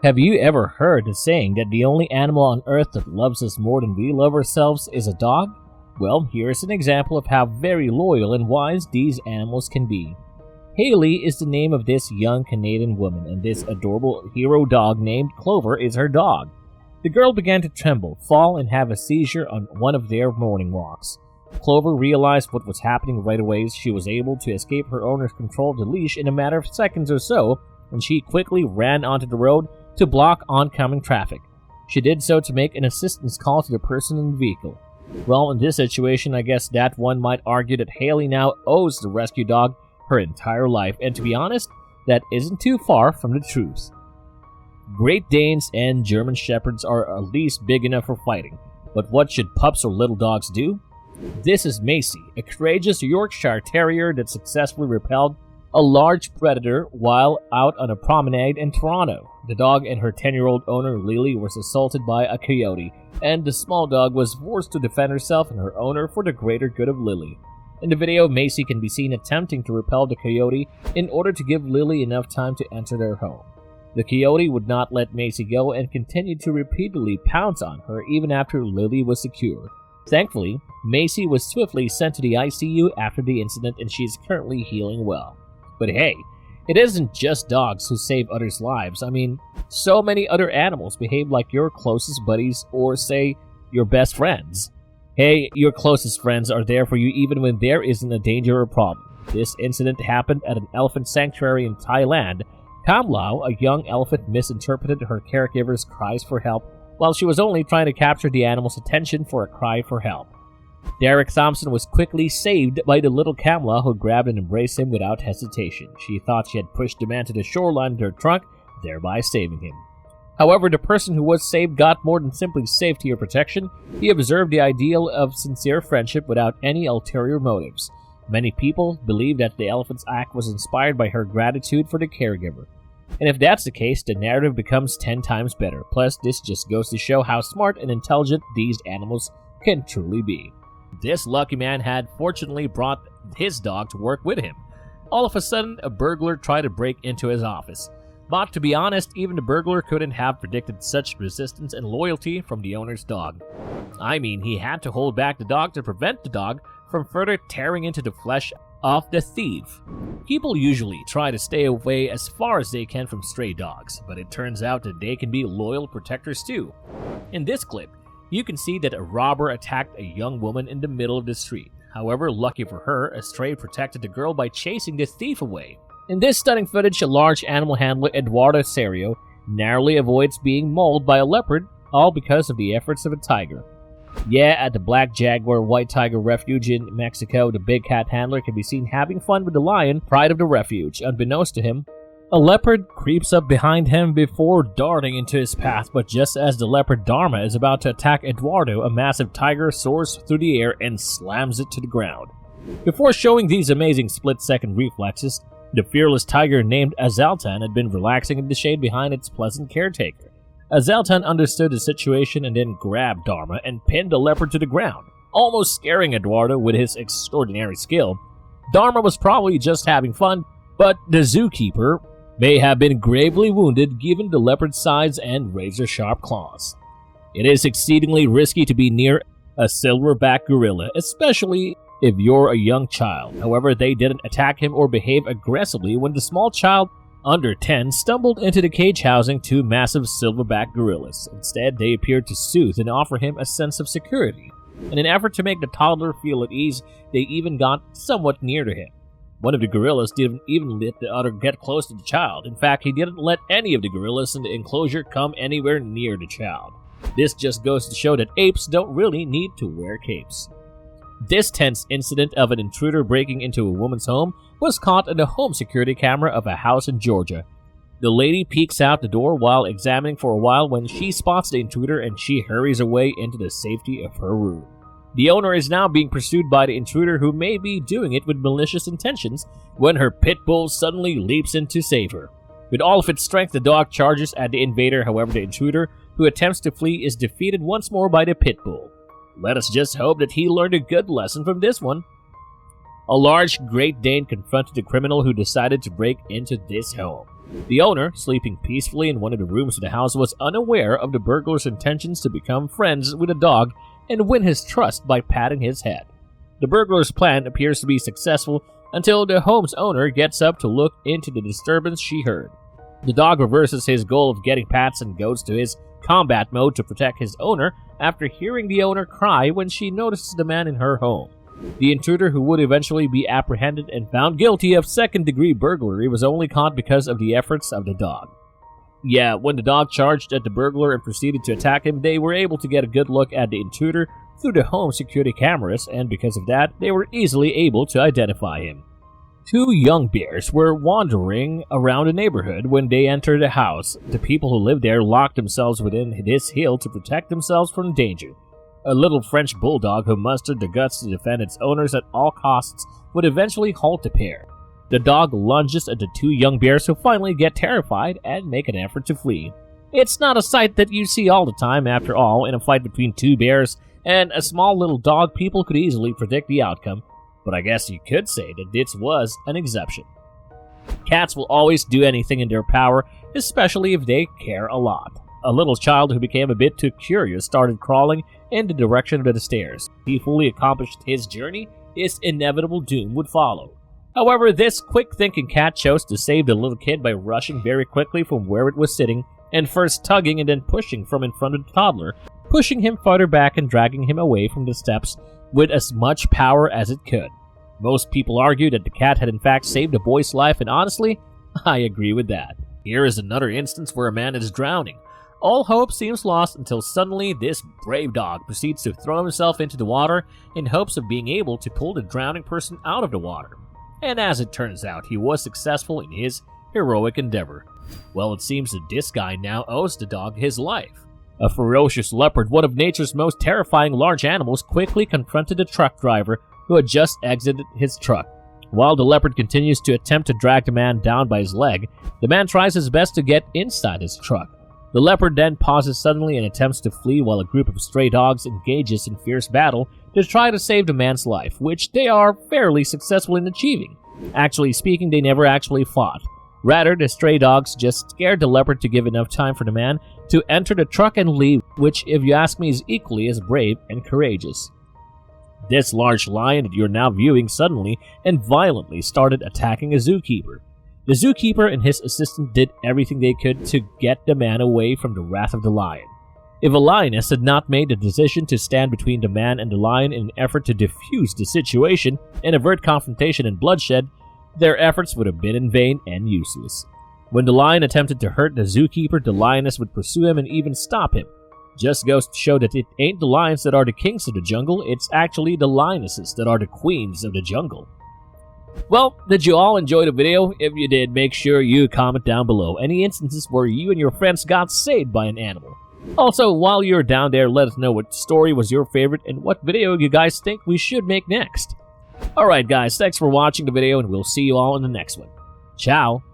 Have you ever heard the saying that the only animal on earth that loves us more than we love ourselves is a dog? Well, here's an example of how very loyal and wise these animals can be. Haley is the name of this young Canadian woman, and this adorable hero dog named Clover is her dog. The girl began to tremble, fall, and have a seizure on one of their morning walks. Clover realized what was happening right away. She was able to escape her owner's control of the leash in a matter of seconds or so, and she quickly ran onto the road to block oncoming traffic. She did so to make an assistance call to the person in the vehicle. Well, in this situation, I guess that one might argue that Haley now owes the rescue dog her entire life, and to be honest, that isn't too far from the truth. Great Danes and German Shepherds are at least big enough for fighting, but what should pups or little dogs do? This is Macy, a courageous Yorkshire Terrier that successfully repelled a large predator while out on a promenade in Toronto. The dog and her 10-year-old owner Lily was assaulted by a coyote, and the small dog was forced to defend herself and her owner for the greater good of Lily. In the video, Macy can be seen attempting to repel the coyote in order to give Lily enough time to enter their home. The coyote would not let Macy go and continued to repeatedly pounce on her even after Lily was secure. Thankfully, Macy was swiftly sent to the ICU after the incident, and she is currently healing well. But hey, it isn't just dogs who save others' lives. I mean, so many other animals behave like your closest buddies or, say, your best friends. Hey, your closest friends are there for you even when there isn't a danger or problem. This incident happened at an elephant sanctuary in Thailand. Kamlau, a young elephant, misinterpreted her caregiver's cries for help while she was only trying to capture the animal's attention for a cry for help. Derek Thompson was quickly saved by the little Kamla, who grabbed and embraced him without hesitation. She thought she had pushed the man to the shoreline with her trunk, thereby saving him. However, the person who was saved got more than simply safety or protection. He observed the ideal of sincere friendship without any ulterior motives. Many people believe that the elephant's act was inspired by her gratitude for the caregiver. And if that's the case, the narrative becomes 10 times better. Plus, this just goes to show how smart and intelligent these animals can truly be. This lucky man had fortunately brought his dog to work with him. All of a sudden, a burglar tried to break into his office. But to be honest, even the burglar couldn't have predicted such resistance and loyalty from the owner's dog. I mean, he had to hold back the dog to prevent the dog from further tearing into the flesh of the thief. People usually try to stay away as far as they can from stray dogs, but it turns out that they can be loyal protectors too. In this clip, you can see that a robber attacked a young woman in the middle of the street. However, lucky for her, a stray protected the girl by chasing the thief away. In this stunning footage, a large animal handler, EDUARDO CERIO, narrowly avoids being mauled by a leopard, all because of the efforts of a tiger. Yeah, at the Black Jaguar White Tiger Refuge in Mexico, the big cat handler can be seen having fun with the lion, pride of the refuge. Unbeknownst to him, a leopard creeps up behind him before darting into his path, but just as the leopard Dharma is about to attack Eduardo, a massive tiger soars through the air and slams it to the ground. Before showing these amazing split-second reflexes, the fearless tiger named Azaltan had been relaxing in the shade behind its pleasant caretaker. Azaltan understood the situation and then grabbed Dharma and pinned the leopard to the ground, almost scaring Eduardo with his extraordinary skill. Dharma was probably just having fun, but the zookeeper may have been gravely wounded given the leopard's size and razor-sharp claws. It is exceedingly risky to be near a silverback gorilla, especially if you're a young child. However, they didn't attack him or behave aggressively when the small child, under 10, stumbled into the cage housing two massive silverback gorillas. Instead, they appeared to soothe and offer him a sense of security. In an effort to make the toddler feel at ease, they even got somewhat near to him. One of the gorillas didn't even let the other get close to the child. In fact, he didn't let any of the gorillas in the enclosure come anywhere near the child. This just goes to show that apes don't really need to wear capes. This tense incident of an intruder breaking into a woman's home was caught on the home security camera of a house in Georgia. The lady peeks out the door while examining for a while when she spots the intruder and she hurries away into the safety of her room. The owner is now being pursued by the intruder, who may be doing it with malicious intentions, when her pit bull suddenly leaps in to save her. With all of its strength, the dog charges at the invader. However, the intruder, who attempts to flee, is defeated once more by the pit bull. Let us just hope that he learned a good lesson from this one. A large Great Dane confronted the criminal who decided to break into this home. The owner, sleeping peacefully in one of the rooms of the house, was unaware of the burglar's intentions to become friends with the dog and win his trust by patting his head. The burglar's plan appears to be successful until the home's owner gets up to look into the disturbance she heard. The dog reverses his goal of getting pats and goes to his combat mode to protect his owner after hearing the owner cry when she notices the man in her home. The intruder, who would eventually be apprehended and found guilty of second-degree burglary, was only caught because of the efforts of the dog. Yeah, when the dog charged at the burglar and proceeded to attack him, they were able to get a good look at the intruder through the home security cameras, and because of that, they were easily able to identify him. Two young bears were wandering around the neighborhood when they entered the house. The people who lived there locked themselves within this hill to protect themselves from danger. A little French bulldog who mustered the guts to defend its owners at all costs would eventually halt the pair. The dog lunges at the two young bears, who finally get terrified and make an effort to flee. It's not a sight that you see all the time. After all, in a fight between two bears and a small little dog, people could easily predict the outcome, but I guess you could say that this was an exception. Cats will always do anything in their power, especially if they care a lot. A little child who became a bit too curious started crawling in the direction of the stairs. If he fully accomplished his journey, his inevitable doom would follow. However, this quick-thinking cat chose to save the little kid by rushing very quickly from where it was sitting and first tugging and then pushing from in front of the toddler, pushing him farther back and dragging him away from the steps with as much power as it could. Most people argue that the cat had in fact saved the boy's life, and honestly, I agree with that. Here is another instance where a man is drowning. All hope seems lost until suddenly this brave dog proceeds to throw himself into the water in hopes of being able to pull the drowning person out of the water. And as it turns out, he was successful in his heroic endeavor. Well, it seems that this guy now owes the dog his life. A ferocious leopard, one of nature's most terrifying large animals, quickly confronted the truck driver who had just exited his truck. While the leopard continues to attempt to drag the man down by his leg, the man tries his best to get inside his truck. The leopard then pauses suddenly and attempts to flee while a group of stray dogs engages in fierce battle to try to save the man's life, which they are fairly successful in achieving. Actually speaking, they never actually fought. Rather, the stray dogs just scared the leopard to give enough time for the man to enter the truck and leave, which, if you ask me, is equally as brave and courageous. This large lion that you're now viewing suddenly and violently started attacking a zookeeper. The zookeeper and his assistant did everything they could to get the man away from the wrath of the lion. If a lioness had not made the decision to stand between the man and the lion in an effort to defuse the situation and avert confrontation and bloodshed, their efforts would have been in vain and useless. When the lion attempted to hurt the zookeeper, the lioness would pursue him and even stop him. Just goes to show that it ain't the lions that are the kings of the jungle, it's actually the lionesses that are the queens of the jungle. Well, did you all enjoy the video? If you did, make sure you comment down below any instances where you and your friends got saved by an animal. Also, while you're down there, let us know what story was your favorite and what video you guys think we should make next. Alright guys, thanks for watching the video, and we'll see you all in the next one. Ciao!